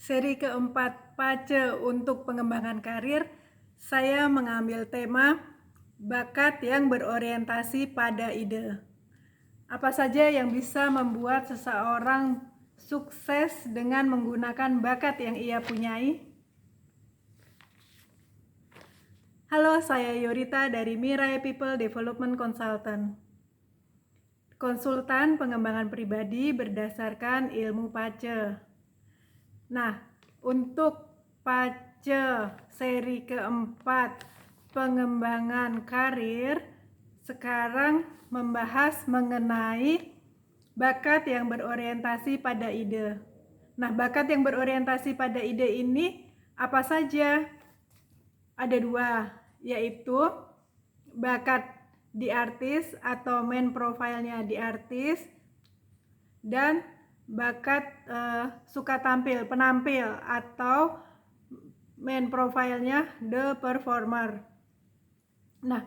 Seri keempat PACE untuk pengembangan karir, saya mengambil tema bakat yang berorientasi pada ide. Apa saja yang bisa membuat seseorang sukses dengan menggunakan bakat yang ia punyai? Halo, saya Yorita dari Mirai People Development Consultant, konsultan pengembangan pribadi berdasarkan ilmu PACE. Nah, untuk PACE seri keempat pengembangan karir, sekarang membahas mengenai bakat yang berorientasi pada ide. Nah, bakat yang berorientasi pada ide ini apa saja? Ada dua, yaitu bakat di artis atau main profile-nya di artis, dan bakat suka tampil, penampil atau main profile-nya the performer. Nah,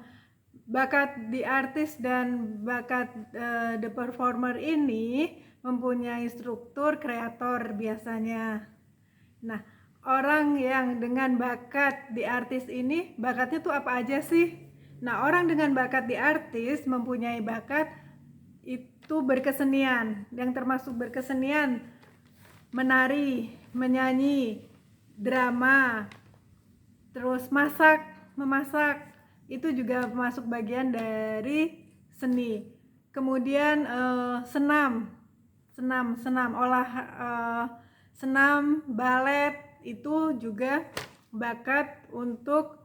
bakat di artis dan bakat the performer ini mempunyai struktur kreator biasanya. Nah, orang yang dengan bakat di artis ini, bakatnya tuh apa aja sih? Nah, orang dengan bakat di artis mempunyai bakat itu berkesenian, yang termasuk berkesenian menari, menyanyi, drama, terus memasak, itu juga masuk bagian dari seni. Kemudian senam, balet itu juga bakat untuk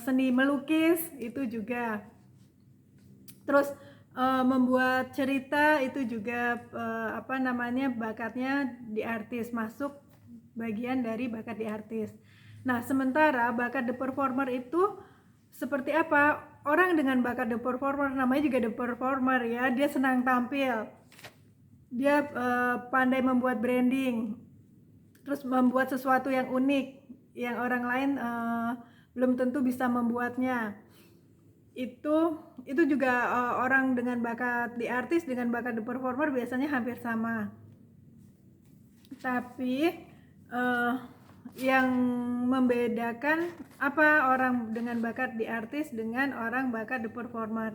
seni. Melukis itu juga. Terus membuat cerita itu juga bakatnya di artis, masuk bagian dari bakat di artis. Nah, sementara bakat the performer itu seperti apa? Orang dengan bakat the performer, namanya juga the performer ya, dia senang tampil, dia pandai membuat branding, terus membuat sesuatu yang unik yang orang lain belum tentu bisa membuatnya. Itu juga orang dengan bakat di artis dengan bakat the performer biasanya hampir sama. Tapi yang membedakan apa orang dengan bakat di artis dengan orang bakat the performer.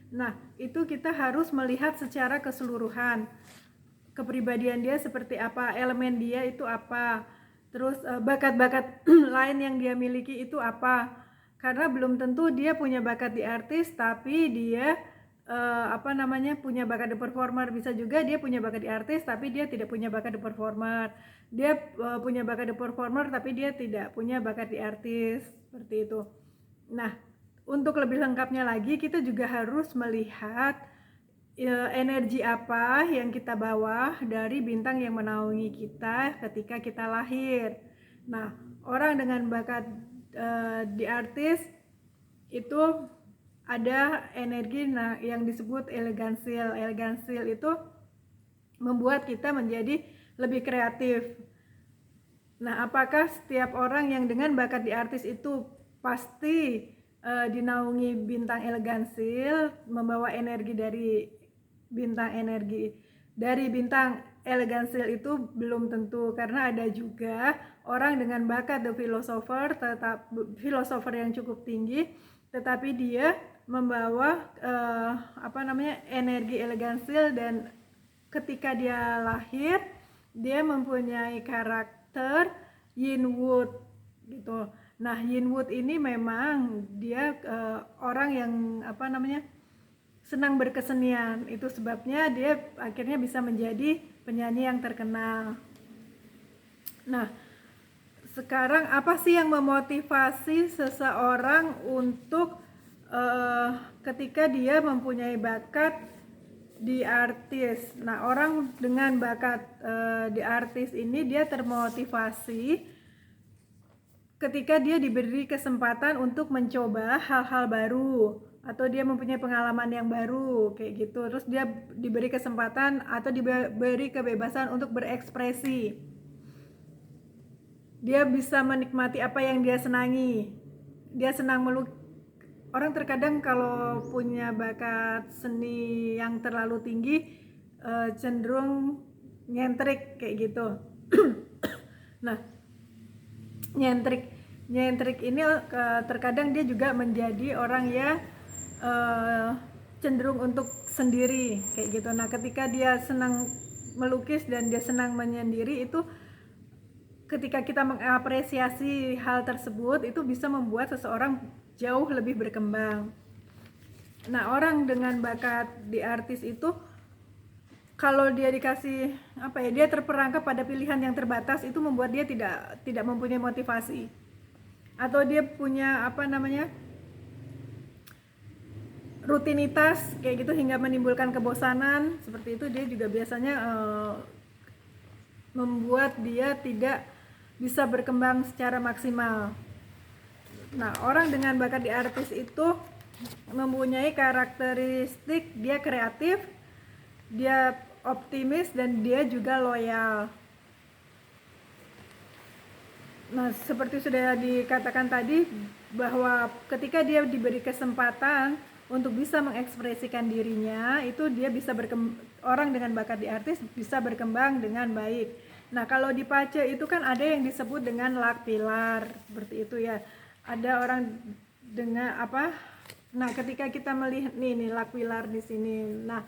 Nah, itu kita harus melihat secara keseluruhan. Kepribadian dia seperti apa, elemen dia itu apa, terus bakat-bakat lain yang dia miliki itu apa. Karena belum tentu dia punya bakat di artis tapi dia punya bakat di performer. Bisa juga dia punya bakat di artis tapi dia tidak punya bakat di performer. Dia punya bakat di performer tapi dia tidak punya bakat di artis, seperti itu. Nah, untuk lebih lengkapnya lagi kita juga harus melihat energi apa yang kita bawa dari bintang yang menaungi kita ketika kita lahir. Nah, orang dengan bakat di artis itu ada energi yang disebut elegansil. Elegansil itu membuat kita menjadi lebih kreatif. Nah, apakah setiap orang yang dengan bakat di artis itu pasti dinaungi bintang elegansil, membawa energi dari bintang elegansil? Itu belum tentu, karena ada juga orang dengan bakat the philosopher yang cukup tinggi, tetapi dia membawa energi elegansil, dan ketika dia lahir dia mempunyai karakter Yin-Wood gitu. Nah, Yin-Wood ini memang dia orang yang senang berkesenian. Itu sebabnya dia akhirnya bisa menjadi penyanyi yang terkenal. Nah, sekarang apa sih yang memotivasi seseorang untuk ketika dia mempunyai bakat di artis? Nah, orang dengan bakat di artis ini dia termotivasi ketika dia diberi kesempatan untuk mencoba hal-hal baru, atau dia mempunyai pengalaman yang baru kayak gitu. Terus dia diberi kesempatan atau diberi kebebasan untuk berekspresi. Dia bisa menikmati apa yang dia senangi. Dia senang melukis. Orang terkadang kalau punya bakat seni yang terlalu tinggi cenderung nyentrik kayak gitu. Nah, nyentrik ini terkadang dia juga menjadi orang yang cenderung untuk sendiri kayak gitu. Nah, ketika dia senang melukis dan dia senang menyendiri, itu ketika kita mengapresiasi hal tersebut, itu bisa membuat seseorang jauh lebih berkembang. Nah, orang dengan bakat di artis itu kalau dia dikasih dia terperangkap pada pilihan yang terbatas, itu membuat dia tidak mempunyai motivasi, atau dia punya rutinitas kayak gitu hingga menimbulkan kebosanan seperti itu. Dia juga biasanya membuat dia tidak bisa berkembang secara maksimal. Nah, orang dengan bakat di artis itu mempunyai karakteristik dia kreatif, dia optimis, dan dia juga loyal. Nah, seperti sudah dikatakan tadi, bahwa ketika dia diberi kesempatan untuk bisa mengekspresikan dirinya, itu dia bisa orang dengan bakat di artis bisa berkembang dengan baik. Nah, kalau di Pace itu kan ada yang disebut dengan luck pilar, seperti itu ya. Ada orang dengan nah, ketika kita melihat nih luck pilar di sini. Nah,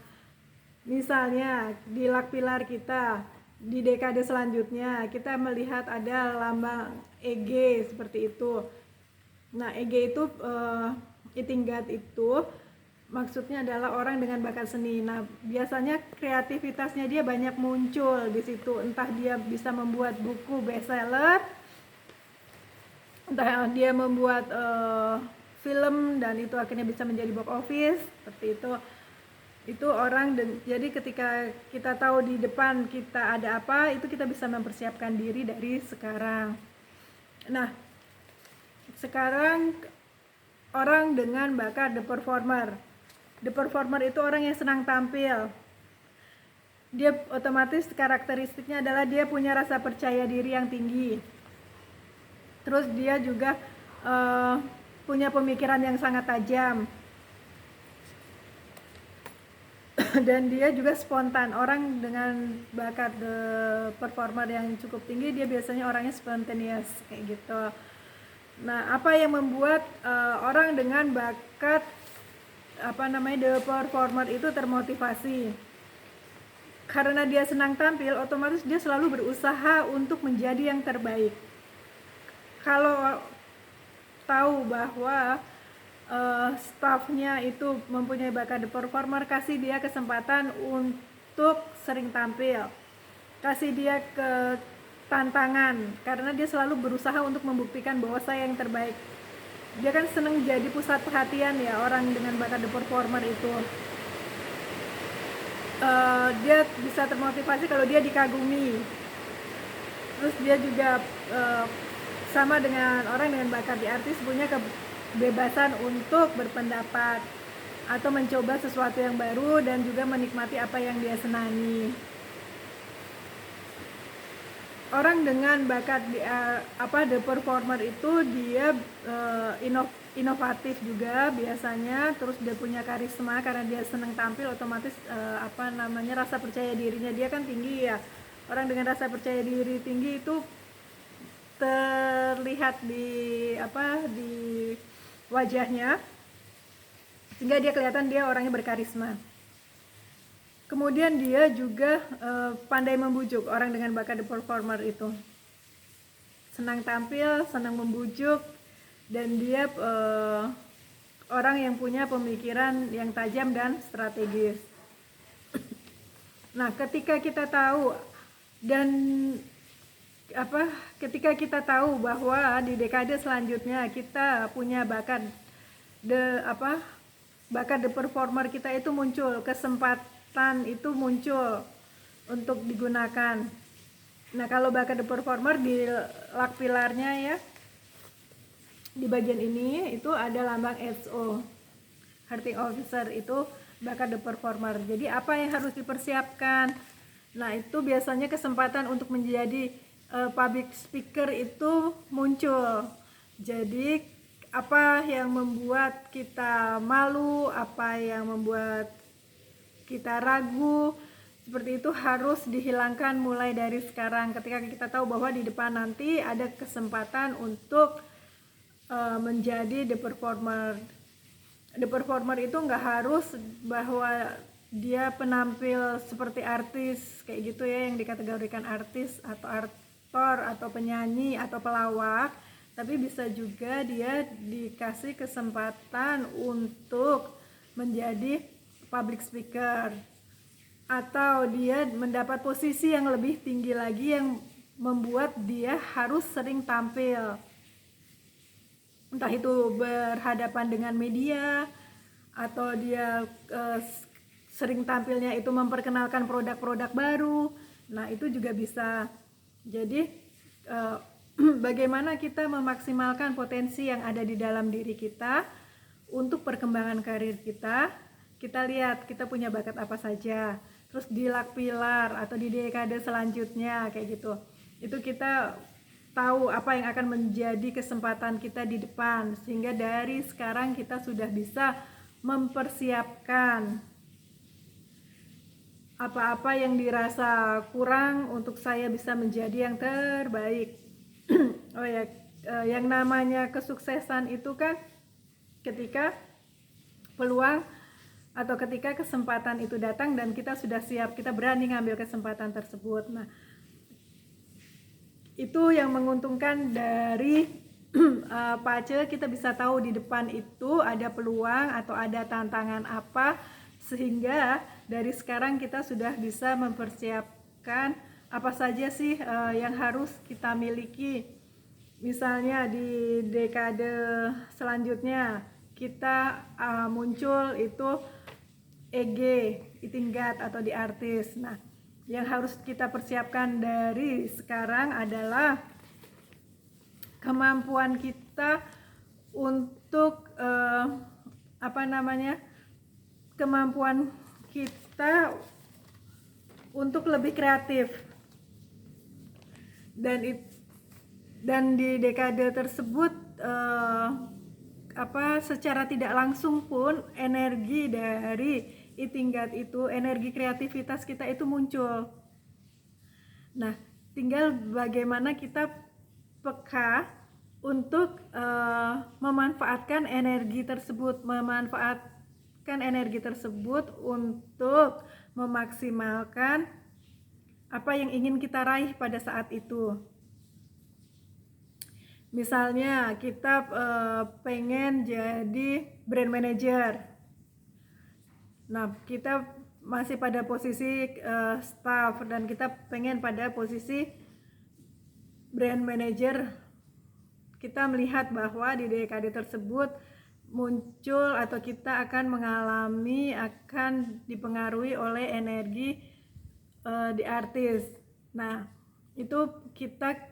misalnya di luck pilar kita di dekade selanjutnya kita melihat ada lambang EG seperti itu. Nah, EG itu Eating God itu maksudnya adalah orang dengan bakat seni. Nah, biasanya kreativitasnya dia banyak muncul di situ. Entah dia bisa membuat buku bestseller, entah dia membuat film dan itu akhirnya bisa menjadi box office seperti itu. Itu orang jadi ketika kita tahu di depan kita ada apa, itu kita bisa mempersiapkan diri dari sekarang. Nah, sekarang orang dengan bakat the performer. The performer itu orang yang senang tampil. Dia otomatis karakteristiknya adalah dia punya rasa percaya diri yang tinggi. Terus dia juga punya pemikiran yang sangat tajam. Dan dia juga spontan. Orang dengan bakat the performer yang cukup tinggi, dia biasanya orangnya spontaneous kayak gitu. Nah, apa yang membuat orang dengan bakat the performer itu termotivasi? Karena dia senang tampil, otomatis dia selalu berusaha untuk menjadi yang terbaik. Kalau tahu bahwa staffnya itu mempunyai bakat the performer, kasih dia kesempatan untuk sering tampil, kasih dia ke tantangan, karena dia selalu berusaha untuk membuktikan bahwa saya yang terbaik. Dia kan senang jadi pusat perhatian ya, orang dengan bakat the performer itu. Dia bisa termotivasi kalau dia dikagumi. Terus dia juga sama dengan orang dengan bakat di artis, punya kebebasan untuk berpendapat atau mencoba sesuatu yang baru dan juga menikmati apa yang dia senangi. Orang dengan bakat di the performer itu dia inovatif juga biasanya, terus dia punya karisma karena dia senang tampil, otomatis rasa percaya dirinya dia kan tinggi ya. Orang dengan rasa percaya diri tinggi itu terlihat di wajahnya, sehingga dia kelihatan dia orangnya berkarisma. Kemudian dia juga pandai membujuk. Orang dengan bakat the performer itu senang tampil, senang membujuk, dan dia orang yang punya pemikiran yang tajam dan strategis. Nah, ketika kita tahu bahwa di dekade selanjutnya kita punya bakat the performer kita itu muncul, kesempatan itu muncul untuk digunakan. Nah, kalau bakat the performer di luck pilarnya ya, di bagian ini itu ada lambang HO, Hearting Officer, itu bakat the performer. Jadi apa yang harus dipersiapkan? Nah, itu biasanya kesempatan untuk menjadi public speaker itu muncul. Jadi apa yang membuat kita malu, apa yang membuat kita ragu, seperti itu harus dihilangkan mulai dari sekarang, ketika kita tahu bahwa di depan nanti ada kesempatan untuk menjadi the performer. The performer itu nggak harus bahwa dia penampil seperti artis kayak gitu ya, yang dikategorikan artis atau aktor atau penyanyi atau pelawak, tapi bisa juga dia dikasih kesempatan untuk menjadi public speaker, atau dia mendapat posisi yang lebih tinggi lagi yang membuat dia harus sering tampil, entah itu berhadapan dengan media atau dia sering tampilnya itu memperkenalkan produk-produk baru. Nah, itu juga bisa. Jadi bagaimana kita memaksimalkan potensi yang ada di dalam diri kita untuk perkembangan karir kita. Kita lihat kita punya bakat apa saja, terus di pilar atau di dekade selanjutnya kayak gitu. Itu kita tahu apa yang akan menjadi kesempatan kita di depan, sehingga dari sekarang kita sudah bisa mempersiapkan apa-apa yang dirasa kurang untuk saya bisa menjadi yang terbaik. Oh ya, yang namanya kesuksesan itu kan ketika peluang atau ketika kesempatan itu datang dan kita sudah siap, kita berani ngambil kesempatan tersebut. Nah, itu yang menguntungkan dari Pace, kita bisa tahu di depan itu ada peluang atau ada tantangan apa, sehingga dari sekarang kita sudah bisa mempersiapkan apa saja sih yang harus kita miliki. Misalnya di dekade selanjutnya kita muncul itu EG, tingkat atau di artis. Nah, yang harus kita persiapkan dari sekarang adalah kemampuan kita untuk kemampuan kita untuk lebih kreatif, dan di dekade tersebut secara tidak langsung pun energi dari tingkat itu, energi kreativitas kita itu muncul. Nah, tinggal bagaimana kita peka untuk memanfaatkan energi tersebut, untuk memaksimalkan apa yang ingin kita raih pada saat itu. Misalnya kita pengen jadi brand manager. Nah, kita masih pada posisi staff dan kita pengen pada posisi brand manager. Kita melihat bahwa di dekade tersebut muncul atau kita akan dipengaruhi oleh energi di artis. Nah, itu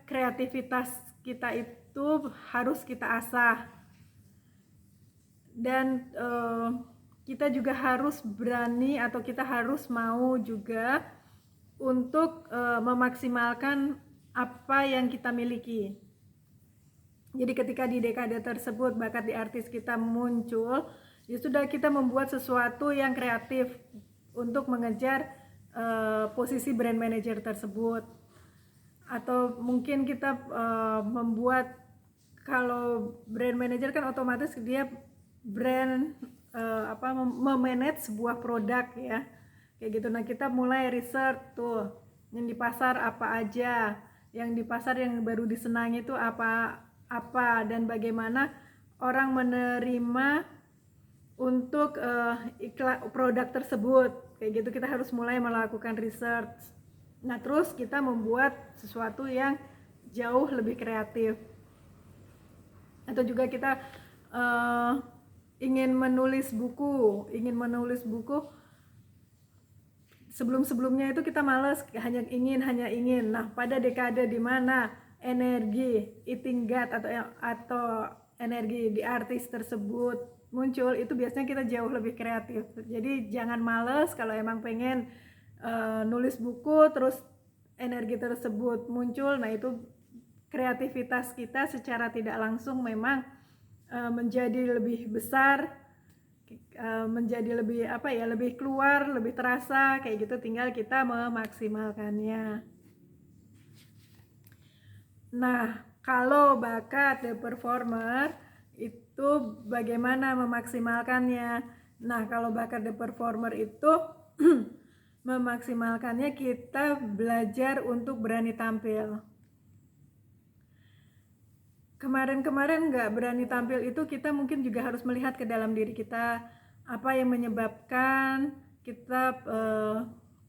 kreativitas kita itu harus kita asah, dan kita juga harus berani atau kita harus mau juga untuk memaksimalkan apa yang kita miliki. Jadi ketika di dekade tersebut bakat di artis kita muncul, ya sudah, kita membuat sesuatu yang kreatif untuk mengejar posisi brand manager tersebut. Atau mungkin kita membuat, kalau brand manager kan otomatis dia memanage sebuah produk ya, kayak gitu. Nah, kita mulai research tuh yang di pasar apa aja, yang di pasar yang baru disenangi itu apa dan bagaimana orang menerima untuk iklan produk tersebut, kayak gitu. Kita harus mulai melakukan research. Nah, terus kita membuat sesuatu yang jauh lebih kreatif. Atau juga kita ingin menulis buku. Sebelum-sebelumnya itu kita malas, hanya ingin. Nah, pada dekade di mana energi tingkat atau energi di artis tersebut muncul, itu biasanya kita jauh lebih kreatif. Jadi jangan malas kalau emang pengen nulis buku, terus energi tersebut muncul. Nah, itu kreativitas kita secara tidak langsung memang menjadi lebih besar menjadi lebih lebih keluar, lebih terasa kayak gitu, tinggal kita memaksimalkannya. Nah, kalau bakat the performer itu bagaimana memaksimalkannya? Nah, kalau bakat the performer itu memaksimalkannya kita belajar untuk berani tampil. Kemarin-kemarin nggak berani tampil itu kita mungkin juga harus melihat ke dalam diri kita, apa yang menyebabkan kita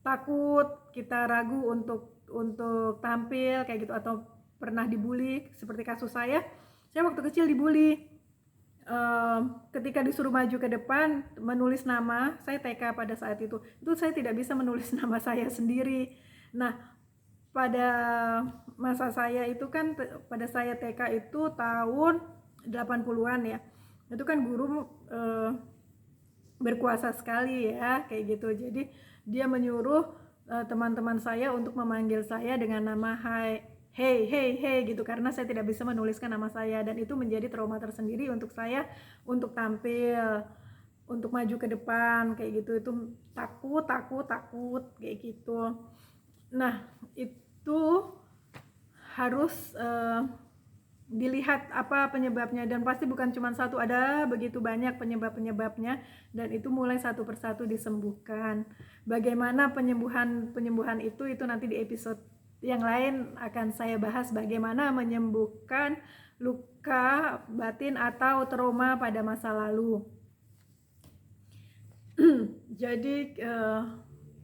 takut, kita ragu untuk tampil kayak gitu, atau pernah dibully seperti kasus saya waktu kecil dibully. Ketika disuruh maju ke depan menulis nama, saya TK pada saat itu saya tidak bisa menulis nama saya sendiri. Nah, pada masa saya itu kan, pada saya TK itu tahun 80-an ya, itu kan guru berkuasa sekali ya kayak gitu. Jadi dia menyuruh teman-teman saya untuk memanggil saya dengan nama hey gitu, karena saya tidak bisa menuliskan nama saya, dan itu menjadi trauma tersendiri untuk saya untuk tampil, untuk maju ke depan kayak gitu. Itu takut kayak gitu. Nah, itu harus dilihat apa penyebabnya, dan pasti bukan cuma satu, ada begitu banyak penyebabnya, dan itu mulai satu persatu disembuhkan. Bagaimana penyembuhan itu nanti di episode yang lain akan saya bahas, bagaimana menyembuhkan luka batin atau trauma pada masa lalu. Jadi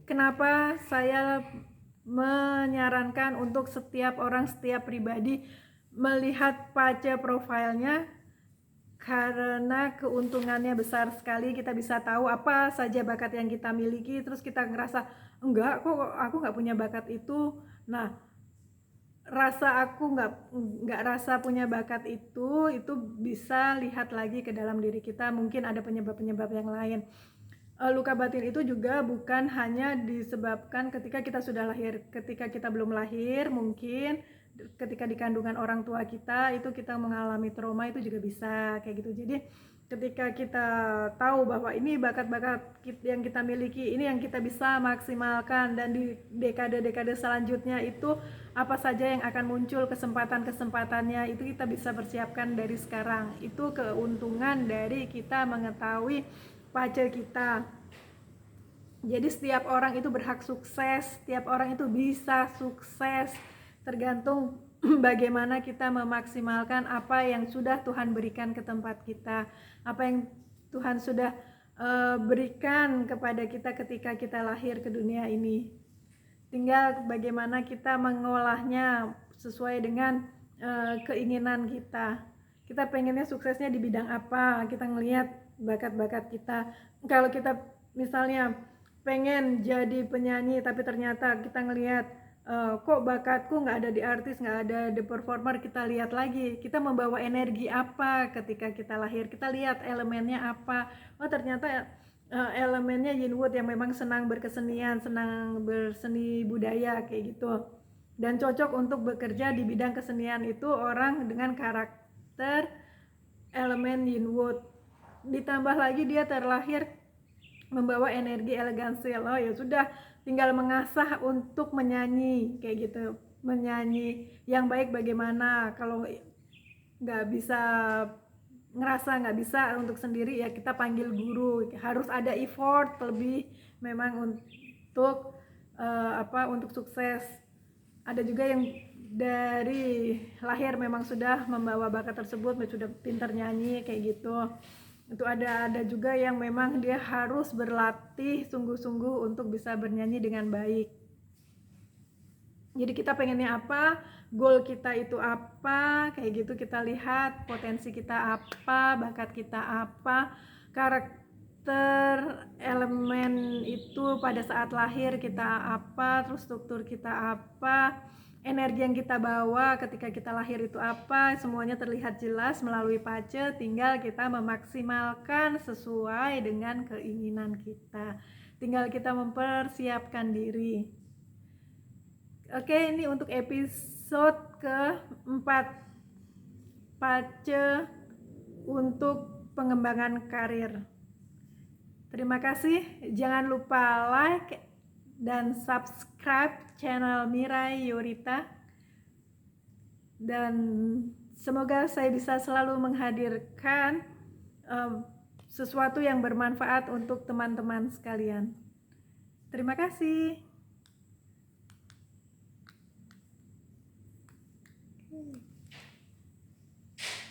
kenapa saya menyarankan untuk setiap orang, setiap pribadi melihat pace profilnya, karena keuntungannya besar sekali. Kita bisa tahu apa saja bakat yang kita miliki, terus kita ngerasa enggak kok, aku nggak punya bakat itu. Nah, rasa aku nggak rasa punya bakat itu bisa lihat lagi ke dalam diri kita, mungkin ada penyebab-penyebab yang lain. Luka batin itu juga bukan hanya disebabkan ketika kita sudah lahir, ketika kita belum lahir, mungkin ketika di kandungan orang tua kita itu kita mengalami trauma, itu juga bisa kayak gitu. Jadi ketika kita tahu bahwa ini bakat-bakat yang kita miliki, ini yang kita bisa maksimalkan, dan di dekade-dekade selanjutnya itu apa saja yang akan muncul kesempatan-kesempatannya, itu kita bisa persiapkan dari sekarang. Itu keuntungan dari kita mengetahui pace kita. Jadi setiap orang itu berhak sukses, setiap orang itu bisa sukses, tergantung bagaimana kita memaksimalkan apa yang sudah Tuhan berikan ke tempat kita, apa yang Tuhan sudah berikan kepada kita ketika kita lahir ke dunia ini. Tinggal bagaimana kita mengolahnya sesuai dengan keinginan kita. Kita pengennya suksesnya di bidang apa, kita ngelihat bakat-bakat kita. Kalau kita misalnya pengen jadi penyanyi, tapi ternyata kita ngelihat kok bakatku nggak ada di artis, nggak ada di performer, kita lihat lagi kita membawa energi apa ketika kita lahir, kita lihat elemennya apa. Oh, ternyata elemennya Yin Wood yang memang senang berkesenian, senang berseni budaya kayak gitu, dan cocok untuk bekerja di bidang kesenian itu orang dengan karakter elemen Yin Wood. Ditambah lagi dia terlahir membawa energi elegansi, oh ya sudah, tinggal mengasah untuk menyanyi kayak gitu. Menyanyi yang baik bagaimana, kalau nggak bisa, ngerasa nggak bisa untuk sendiri, ya kita panggil guru. Harus ada effort lebih memang untuk untuk sukses. Ada juga yang dari lahir memang sudah membawa bakat tersebut, sudah pintar nyanyi kayak gitu. Itu ada juga yang memang dia harus berlatih sungguh-sungguh untuk bisa bernyanyi dengan baik. Jadi kita pengennya apa, goal kita itu apa, kayak gitu. Kita lihat potensi kita apa, bakat kita apa, karakter elemen itu pada saat lahir kita apa, terus struktur kita apa, energi yang kita bawa ketika kita lahir itu apa, semuanya terlihat jelas melalui pace. Tinggal kita memaksimalkan sesuai dengan keinginan kita, tinggal kita mempersiapkan diri. Oke, ini untuk episode keempat, pace untuk pengembangan karir. Terima kasih. Jangan lupa like dan subscribe channel Mirai Yurita. Dan semoga saya bisa selalu menghadirkan sesuatu yang bermanfaat untuk teman-teman sekalian. Terima kasih.